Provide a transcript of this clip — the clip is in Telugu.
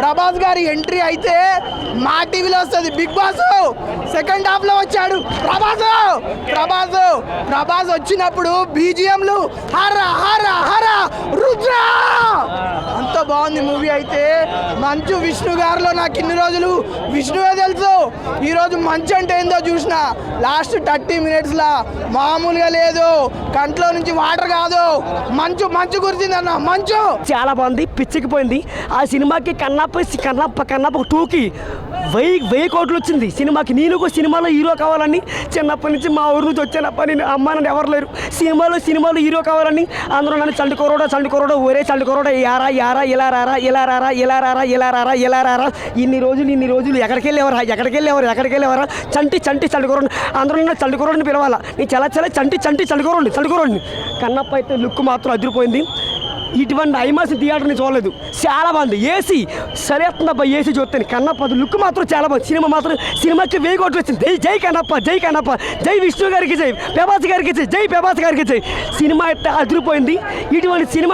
ప్రభాస్ గారి ఎంట్రీ అయితే మా టీవీలో వస్తుంది. బిగ్ బాస్ సెకండ్ హాఫ్ లో వచ్చాడు ప్రభాస్ వచ్చినప్పుడు బీజిఎంలు హర హర హర రుద్ర అంత బాగుంది మూవీ అయితే. మంచు విష్ణు గారిలో నాకు ఇన్ని రోజులు విష్ణువే తెలుసు, ఈరోజు మంచు అంటే ఏందో చూసిన. లాస్ట్ 30 minutes లా మామూలుగా లేదు, కంట్లో నుంచి వాటర్ కాదు, మంచు మంచు కురిసిందన్న మంచు. చాలా బాగుంది, పిచ్చికిపోయింది. ఆ సినిమాకి కన్నప్ప 2కి 1000 కోట్లు వచ్చింది సినిమాకి. నేను కూడా సినిమాలో హీరో కావాలని చిన్నప్పటి నుంచి మా ఊరు నుంచి వచ్చానప్ప, నేను అమ్మ నన్ను ఎవరు లేరు సినిమాలో హీరో కావాలని అందరూ నన్ను చండుకోరడా ఒరే చండుకోరడా యారా యారా ఇలా రారా ఇన్ని రోజులు ఎక్కడికి వెళ్ళేవారా చండుకోరండి అందరూ నన్ను చండుకోరని పిలవాలా. నేను చాలా చండుకోరండి. కన్నప్ప అయితే లుక్ మాత్రం అదిరిపోయింది. ఇటువంటి ఐమాస్ థియేటర్ని చూడలేదు, చాలా బాగుంది. ఏసీ సరేస్తుందబ్బా, ఏసీ చూస్తాను. కన్నప్ప లుక్ మాత్రం చాలా బాగుంది. సినిమాకి 1000 కోట్లు వచ్చింది. జై కన్నప్ప, జై విష్ణు గారికి, జై ప్రభాస్ గారికి, జై సినిమా అయితే అదిరిపోయింది. ఇటువంటి సినిమా